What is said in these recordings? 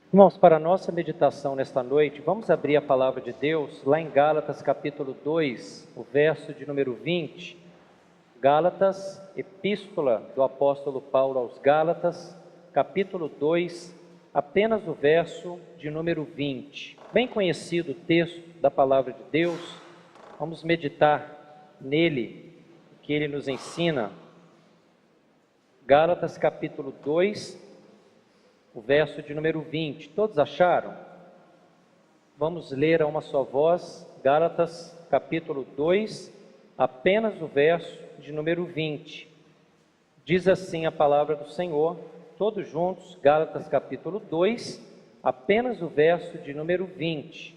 Irmãos, para a nossa meditação nesta noite, vamos abrir a palavra de Deus lá em Gálatas capítulo 2, o verso de número 20. Gálatas, epístola do apóstolo Paulo aos Gálatas, capítulo 2, apenas o verso de número 20. Bem conhecido o texto da palavra de Deus, vamos meditar nele, o que ele nos ensina. Gálatas capítulo 2, o verso de número 20, todos acharam? Vamos ler a uma só voz, Gálatas capítulo 2, apenas o verso de número 20. Diz assim a palavra do Senhor, todos juntos, Gálatas capítulo 2, apenas o verso de número 20.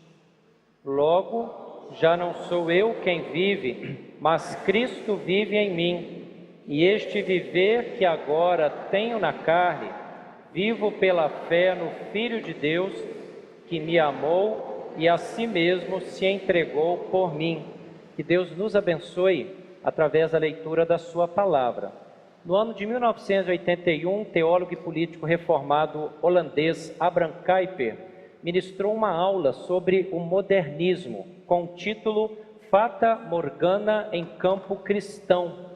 Logo, já não sou eu quem vive, mas Cristo vive em mim, e este viver que agora tenho na carne, vivo pela fé no Filho de Deus, que me amou e a si mesmo se entregou por mim. Que Deus nos abençoe através da leitura da sua palavra. No ano de 1981, teólogo e político reformado holandês Abraham Kuyper ministrou uma aula sobre o modernismo, com o título Fata Morgana em campo cristão.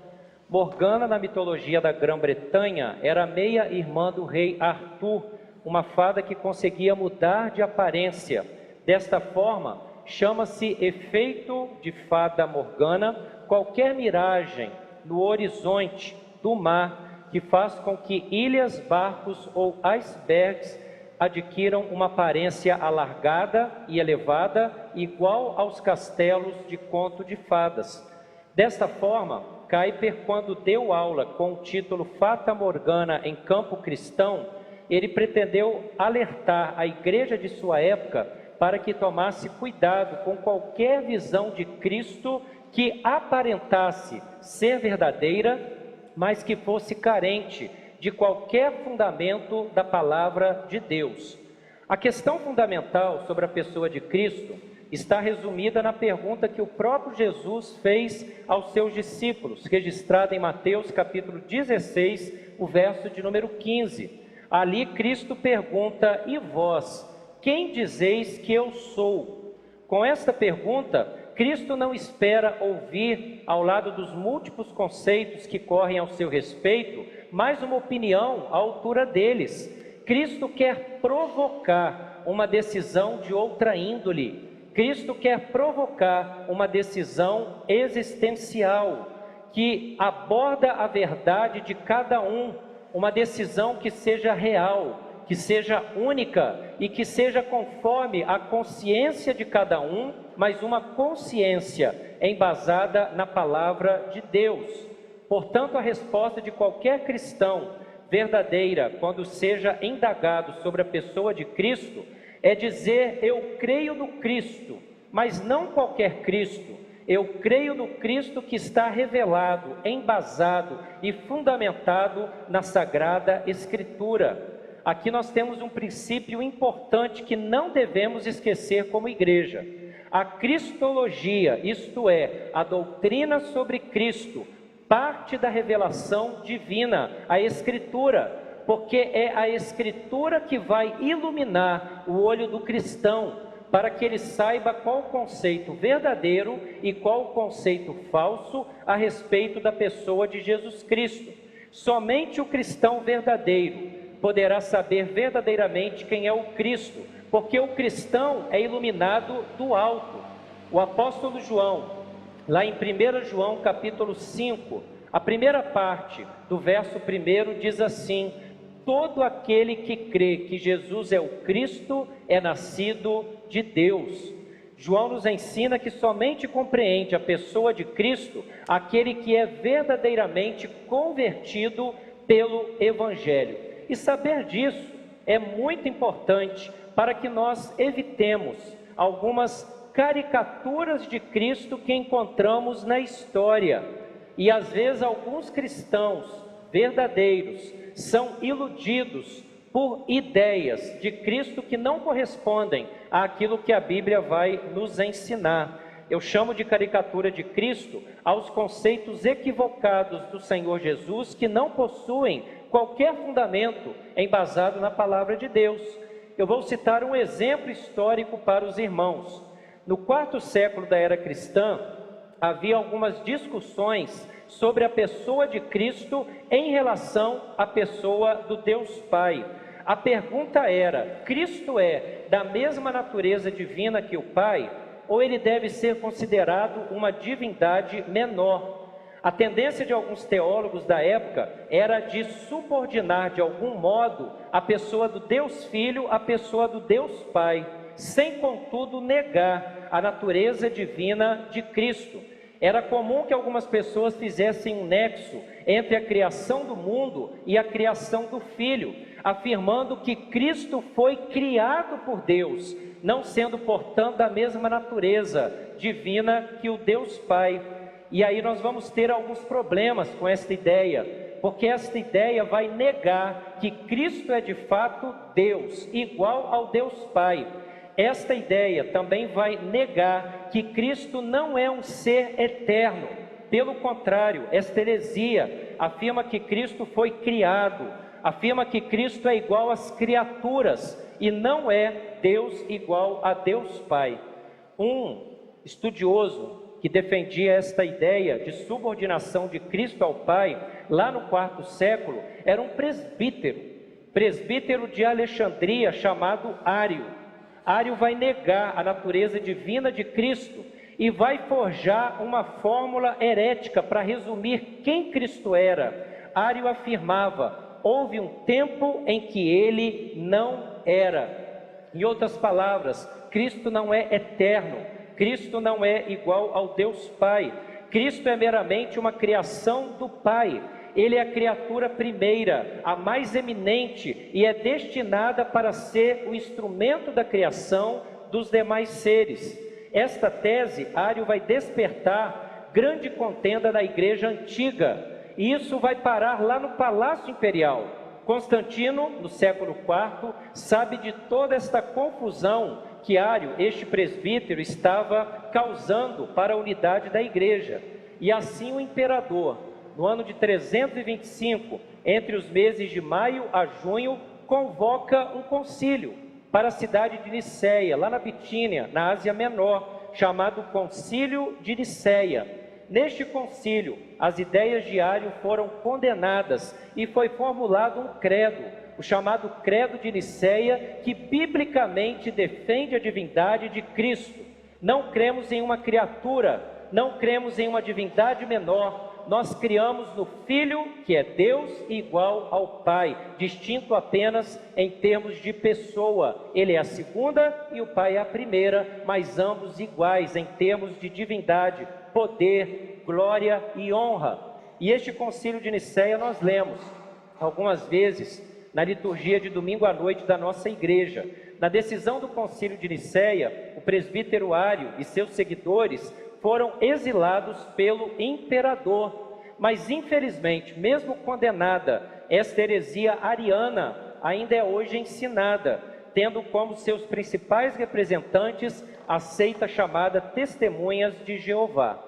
Morgana, na mitologia da Grã-Bretanha, era meia-irmã do rei Arthur, uma fada que conseguia mudar de aparência. Desta forma, chama-se efeito de fada morgana qualquer miragem no horizonte do mar que faz com que ilhas, barcos ou icebergs adquiram uma aparência alargada e elevada, igual aos castelos de conto de fadas. Desta forma, Kuyper, quando deu aula com o título Fata Morgana em campo cristão, ele pretendeu alertar a igreja de sua época para que tomasse cuidado com qualquer visão de Cristo que aparentasse ser verdadeira, mas que fosse carente de qualquer fundamento da palavra de Deus. A questão fundamental sobre a pessoa de Cristo está resumida na pergunta que o próprio Jesus fez aos seus discípulos, registrada em Mateus capítulo 16, o verso de número 15. Ali Cristo pergunta: e vós, quem dizeis que eu sou? Com esta pergunta, Cristo não espera ouvir, ao lado dos múltiplos conceitos que correm ao seu respeito, mais uma opinião à altura deles. Cristo quer provocar uma decisão de outra índole. Cristo quer provocar uma decisão existencial que aborda a verdade de cada um, uma decisão que seja real, que seja única e que seja conforme a consciência de cada um, mas uma consciência embasada na palavra de Deus. Portanto, a resposta de qualquer cristão verdadeira, quando seja indagado sobre a pessoa de Cristo, é dizer: eu creio no Cristo, mas não qualquer Cristo. Eu creio no Cristo que está revelado, embasado e fundamentado na Sagrada Escritura. Aqui nós temos um princípio importante que não devemos esquecer como igreja. A cristologia, isto é, a doutrina sobre Cristo, parte da revelação divina, a Escritura, porque é a Escritura que vai iluminar o olho do cristão, para que ele saiba qual o conceito verdadeiro e qual o conceito falso a respeito da pessoa de Jesus Cristo. Somente o cristão verdadeiro poderá saber verdadeiramente quem é o Cristo, porque o cristão é iluminado do alto. O apóstolo João, lá em 1 João capítulo 5, a primeira parte do verso 1 diz assim: todo aquele que crê que Jesus é o Cristo é nascido de Deus. João nos ensina que somente compreende a pessoa de Cristo aquele que é verdadeiramente convertido pelo Evangelho. E saber disso é muito importante para que nós evitemos algumas caricaturas de Cristo que encontramos na história. E às vezes alguns cristãos verdadeiros são iludidos por ideias de Cristo que não correspondem àquilo que a Bíblia vai nos ensinar. Eu chamo de caricatura de Cristo aos conceitos equivocados do Senhor Jesus, que não possuem qualquer fundamento embasado na palavra de Deus. Eu vou citar um exemplo histórico para os irmãos. No quarto século da era cristã, havia algumas discussões sobre a pessoa de Cristo em relação à pessoa do Deus Pai. A pergunta era: Cristo é da mesma natureza divina que o Pai, ou ele deve ser considerado uma divindade menor? A tendência de alguns teólogos da época era de subordinar de algum modo a pessoa do Deus Filho à pessoa do Deus Pai, sem contudo negar a natureza divina de Cristo. Era comum que algumas pessoas fizessem um nexo entre a criação do mundo e a criação do Filho, afirmando que Cristo foi criado por Deus, não sendo, portanto, da mesma natureza divina que o Deus Pai. E aí nós vamos ter alguns problemas com esta ideia, porque esta ideia vai negar que Cristo é de fato Deus, igual ao Deus Pai. Esta ideia também vai negar que Cristo não é um ser eterno. Pelo contrário, esta heresia afirma que Cristo foi criado, afirma que Cristo é igual às criaturas e não é Deus igual a Deus Pai. Um estudioso que defendia esta ideia de subordinação de Cristo ao Pai, lá no quarto século, era um presbítero de Alexandria, chamado Ário. Ário vai negar a natureza divina de Cristo e vai forjar uma fórmula herética para resumir quem Cristo era. Ário afirmava: houve um tempo em que ele não era. Em outras palavras, Cristo não é eterno. Cristo não é igual ao Deus Pai. Cristo é meramente uma criação do Pai. Ele é a criatura primeira, a mais eminente, e é destinada para ser o instrumento da criação dos demais seres. Esta tese, Ário vai despertar grande contenda na igreja antiga, e isso vai parar lá no Palácio Imperial. Constantino, no século IV, sabe de toda esta confusão que Ário, este presbítero, estava causando para a unidade da igreja. E assim o imperador, no ano de 325, entre os meses de maio a junho, convoca um concílio para a cidade de Niceia, lá na Bitínia, na Ásia Menor, chamado Concílio de Niceia. Neste concílio, as ideias de Ário foram condenadas e foi formulado um credo, o chamado Credo de Niceia, que biblicamente defende a divindade de Cristo. Não cremos em uma criatura, não cremos em uma divindade menor, nós criamos no Filho, que é Deus igual ao Pai, distinto apenas em termos de pessoa. Ele é a segunda e o Pai é a primeira, mas ambos iguais em termos de divindade, poder, glória e honra. E este concílio de Niceia nós lemos algumas vezes na liturgia de domingo à noite da nossa igreja. Na decisão do concílio de Niceia, o presbítero Ário e seus seguidores foram exilados pelo imperador, mas infelizmente, mesmo condenada, esta heresia ariana ainda é hoje ensinada, tendo como seus principais representantes a seita chamada Testemunhas de Jeová.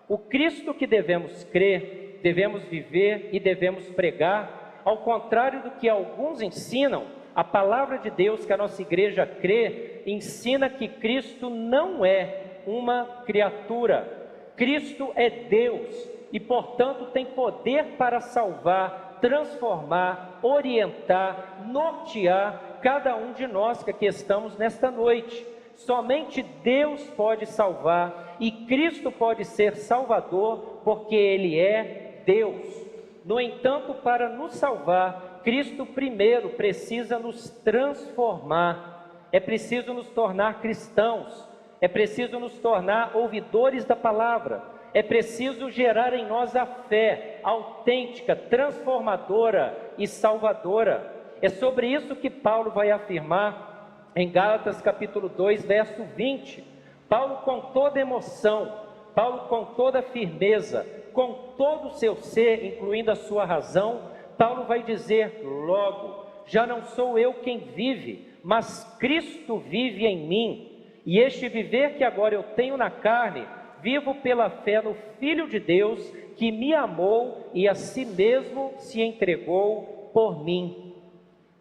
O Cristo que devemos crer, devemos viver e devemos pregar, ao contrário do que alguns ensinam, a palavra de Deus que a nossa igreja crê, ensina que Cristo não é uma criatura. Cristo é Deus e, portanto, tem poder para salvar, transformar, orientar, nortear cada um de nós que aqui estamos nesta noite. Somente Deus pode salvar e Cristo pode ser Salvador, porque Ele é Deus. No entanto, para nos salvar, Cristo primeiro precisa nos transformar. É preciso nos tornar cristãos. É preciso nos tornar ouvidores da palavra. É preciso gerar em nós a fé autêntica, transformadora e salvadora. É sobre isso que Paulo vai afirmar em Gálatas capítulo 2, verso 20. Paulo, com toda emoção, Paulo, com toda firmeza, com todo o seu ser, incluindo a sua razão, Paulo vai dizer: logo, já não sou eu quem vive, mas Cristo vive em mim. E este viver que agora eu tenho na carne, vivo pela fé no Filho de Deus, que me amou e a si mesmo se entregou por mim.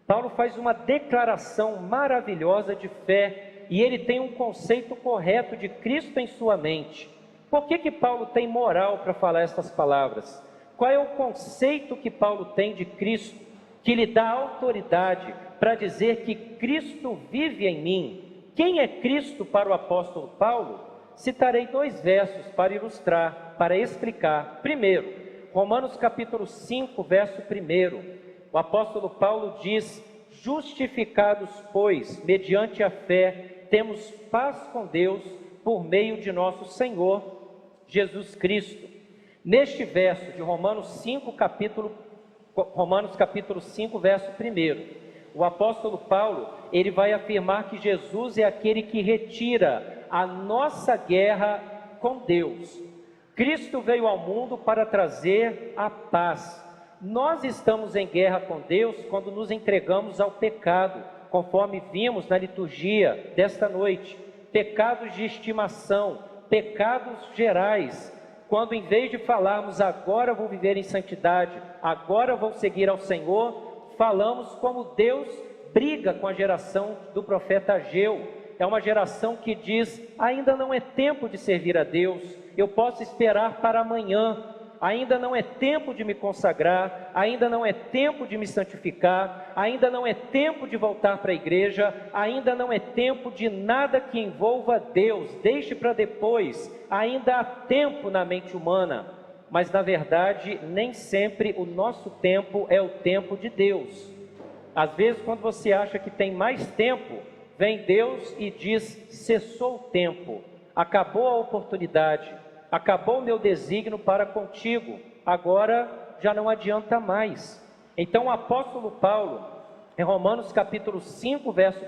Paulo faz uma declaração maravilhosa de fé e ele tem um conceito correto de Cristo em sua mente. Por que Paulo tem moral para falar essas palavras? Qual é o conceito que Paulo tem de Cristo, que lhe dá autoridade para dizer que Cristo vive em mim? Quem é Cristo para o apóstolo Paulo? Citarei 2 versos para ilustrar, para explicar. Primeiro, Romanos capítulo 5, verso 1. O apóstolo Paulo diz: justificados, pois, mediante a fé, temos paz com Deus por meio de nosso Senhor Jesus Cristo. Neste verso de Romanos capítulo 5, verso 1, o apóstolo Paulo, ele vai afirmar que Jesus é aquele que retira a nossa guerra com Deus. Cristo veio ao mundo para trazer a paz. Nós estamos em guerra com Deus quando nos entregamos ao pecado, conforme vimos na liturgia desta noite. Pecados de estimação, pecados gerais, quando em vez de falarmos agora vou viver em santidade, agora vou seguir ao Senhor, falamos como Deus briga com a geração do profeta Ageu. É uma geração que diz: ainda não é tempo de servir a Deus, eu posso esperar para amanhã. Ainda não é tempo de me consagrar, ainda não é tempo de me santificar, ainda não é tempo de voltar para a igreja, ainda não é tempo de nada que envolva Deus, deixe para depois. Ainda há tempo na mente humana, mas na verdade nem sempre o nosso tempo é o tempo de Deus. Às vezes, quando você acha que tem mais tempo, vem Deus e diz: cessou o tempo, acabou a oportunidade, acabou o meu desígnio para contigo, agora já não adianta mais. Então o apóstolo Paulo, em Romanos capítulo 5, verso 1,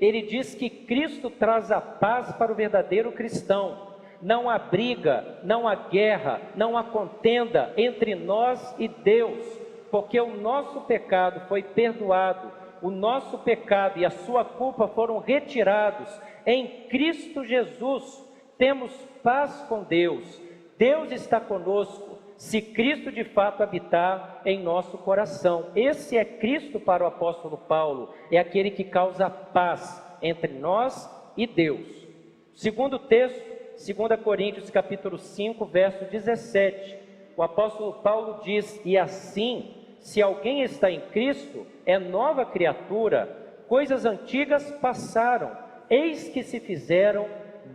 ele diz que Cristo traz a paz para o verdadeiro cristão. Não há briga, não há guerra, não há contenda entre nós e Deus, porque o nosso pecado foi perdoado, o nosso pecado e a sua culpa foram retirados em Cristo Jesus. Temos paz com Deus, Deus está conosco, se Cristo de fato habitar em nosso coração. Esse é Cristo para o apóstolo Paulo, é aquele que causa paz entre nós e Deus. Segundo texto, 2 Coríntios capítulo 5, verso 17, o apóstolo Paulo diz: e assim, se alguém está em Cristo, é nova criatura, coisas antigas passaram, eis que se fizeram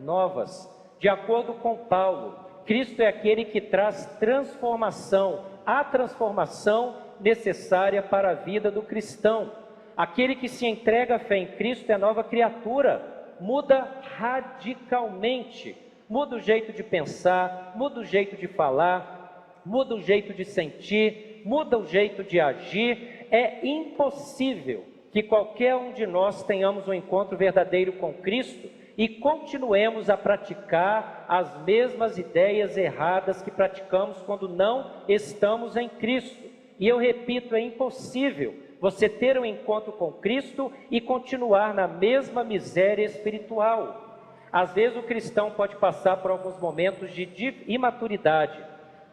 novas. De acordo com Paulo, Cristo é aquele que traz transformação, a transformação necessária para a vida do cristão. Aquele que se entrega à fé em Cristo é nova criatura, muda radicalmente, muda o jeito de pensar, muda o jeito de falar, muda o jeito de sentir, muda o jeito de agir. É impossível que qualquer um de nós tenhamos um encontro verdadeiro com Cristo e continuemos a praticar as mesmas ideias erradas que praticamos quando não estamos em Cristo. E eu repito, é impossível você ter um encontro com Cristo e continuar na mesma miséria espiritual. Às vezes o cristão pode passar por alguns momentos de imaturidade,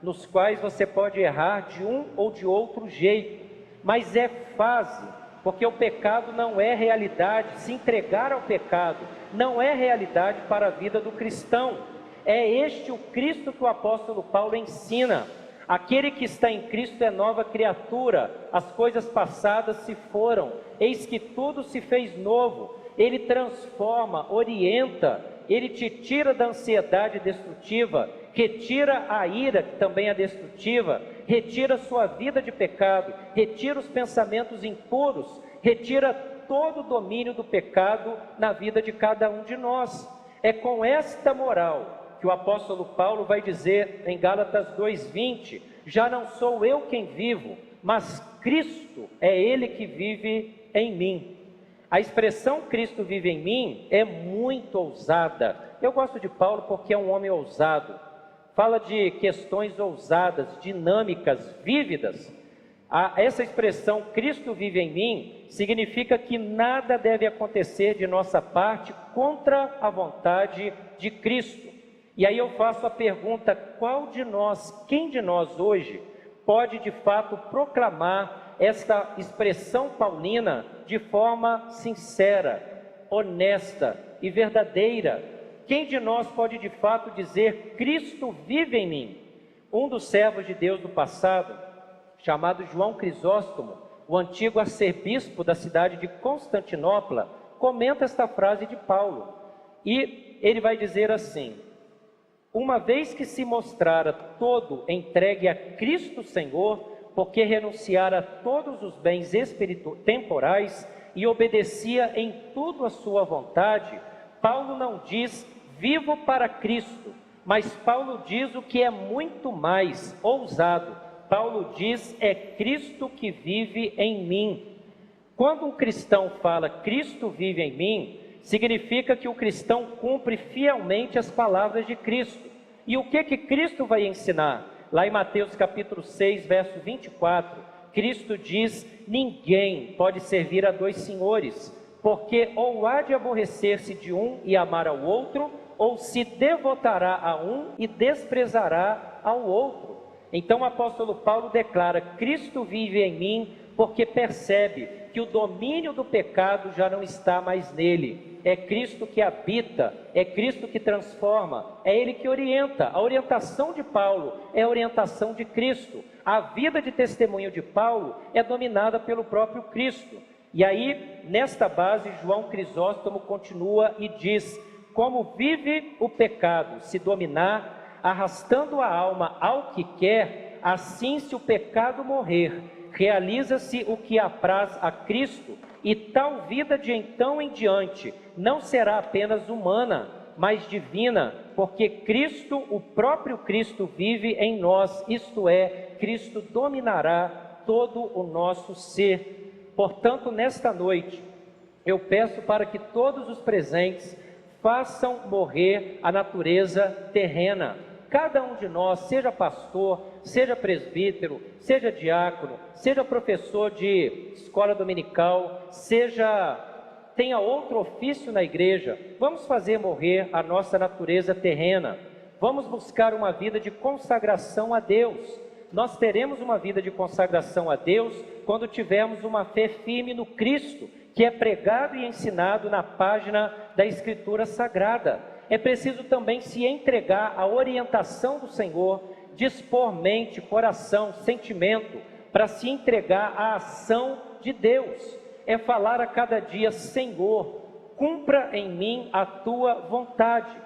nos quais você pode errar de um ou de outro jeito, mas é fase, porque o pecado não é realidade. Se entregar ao pecado não é realidade para a vida do cristão. É este o Cristo que o apóstolo Paulo ensina. Aquele que está em Cristo é nova criatura, as coisas passadas se foram, eis que tudo se fez novo. Ele transforma, orienta, ele te tira da ansiedade destrutiva, retira a ira, que também é destrutiva, retira a sua vida de pecado, retira os pensamentos impuros, retira todo o domínio do pecado na vida de cada um de nós. É com esta moral que o apóstolo Paulo vai dizer em Gálatas 2:20, já não sou eu quem vivo, mas Cristo é Ele que vive em mim. A expressão Cristo vive em mim é muito ousada. Eu gosto de Paulo porque é um homem ousado. Fala de questões ousadas, dinâmicas, vívidas. Essa expressão Cristo vive em mim significa que nada deve acontecer de nossa parte contra a vontade de Cristo. E aí eu faço a pergunta: quem de nós hoje pode de fato proclamar esta expressão paulina de forma sincera, honesta e verdadeira. Quem de nós pode de fato dizer: Cristo vive em mim? Um dos servos de Deus do passado, chamado João Crisóstomo, o antigo arcebispo da cidade de Constantinopla, comenta esta frase de Paulo. E ele vai dizer assim: uma vez que se mostrara todo entregue a Cristo Senhor, porque renunciara a todos os bens temporais e obedecia em tudo a sua vontade, Paulo não diz vivo para Cristo, mas Paulo diz o que é muito mais ousado. Paulo diz: é Cristo que vive em mim. Quando um cristão fala Cristo vive em mim, significa que o cristão cumpre fielmente as palavras de Cristo. E o que Cristo vai ensinar? Lá em Mateus capítulo 6, verso 24, Cristo diz: ninguém pode servir a dois senhores, porque ou há de aborrecer-se de um e amar ao outro, ou se devotará a um e desprezará ao outro. Então o apóstolo Paulo declara: Cristo vive em mim, porque percebe que o domínio do pecado já não está mais nele. É Cristo que habita, é Cristo que transforma, é Ele que orienta. A orientação de Paulo é a orientação de Cristo. A vida de testemunho de Paulo é dominada pelo próprio Cristo. E aí, nesta base, João Crisóstomo continua e diz: como vive o pecado se dominar, arrastando a alma ao que quer, assim se o pecado morrer, realiza-se o que apraz a Cristo, e tal vida de então em diante não será apenas humana, mas divina, porque Cristo, o próprio Cristo, vive em nós, isto é, Cristo dominará todo o nosso ser. Portanto, nesta noite, eu peço para que todos os presentes façam morrer a natureza terrena. Cada um de nós, seja pastor, seja presbítero, seja diácono, seja professor de escola dominical, tenha outro ofício na igreja, vamos fazer morrer a nossa natureza terrena. Vamos buscar uma vida de consagração a Deus. Nós teremos uma vida de consagração a Deus quando tivermos uma fé firme no Cristo, que é pregado e ensinado na página da Escritura Sagrada. É preciso também se entregar à orientação do Senhor, dispor mente, coração, sentimento, para se entregar à ação de Deus. É falar a cada dia: Senhor, cumpra em mim a tua vontade.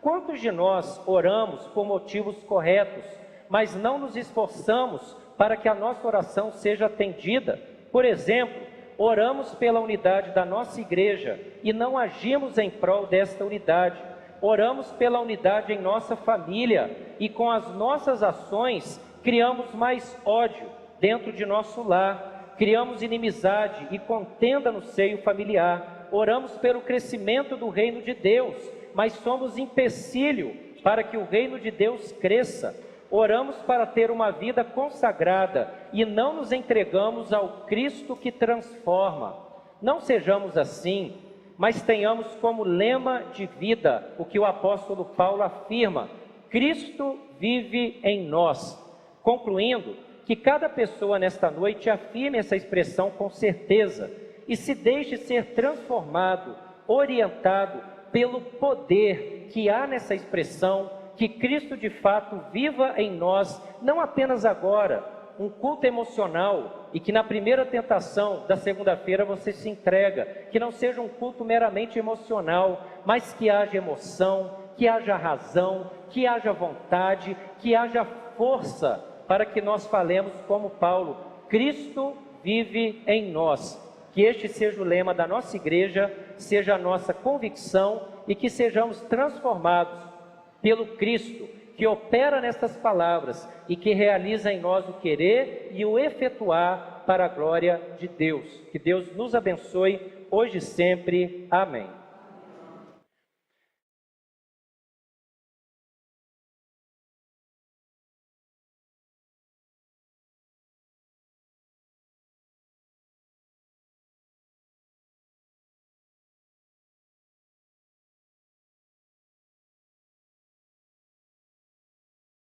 Quantos de nós oramos por motivos corretos, mas não nos esforçamos para que a nossa oração seja atendida? Por exemplo, oramos pela unidade da nossa igreja e não agimos em prol desta unidade. Oramos pela unidade em nossa família e com as nossas ações criamos mais ódio dentro de nosso lar, criamos inimizade e contenda no seio familiar. Oramos pelo crescimento do reino de Deus, mas somos empecilho para que o reino de Deus cresça. Oramos para ter uma vida consagrada e não nos entregamos ao Cristo que transforma. Não sejamos assim, mas tenhamos como lema de vida o que o apóstolo Paulo afirma: Cristo vive em nós. Concluindo, que cada pessoa nesta noite afirme essa expressão com certeza e se deixe ser transformado, orientado pelo poder que há nessa expressão, que Cristo de fato viva em nós, não apenas agora, um culto emocional, e que na primeira tentação da segunda-feira você se entrega, que não seja um culto meramente emocional, mas que haja emoção, que haja razão, que haja vontade, que haja força, para que nós falemos como Paulo: Cristo vive em nós. Que este seja o lema da nossa igreja, seja a nossa convicção, e que sejamos transformados pelo Cristo, que opera nestas palavras e que realiza em nós o querer e o efetuar para a glória de Deus. Que Deus nos abençoe hoje e sempre. Amém.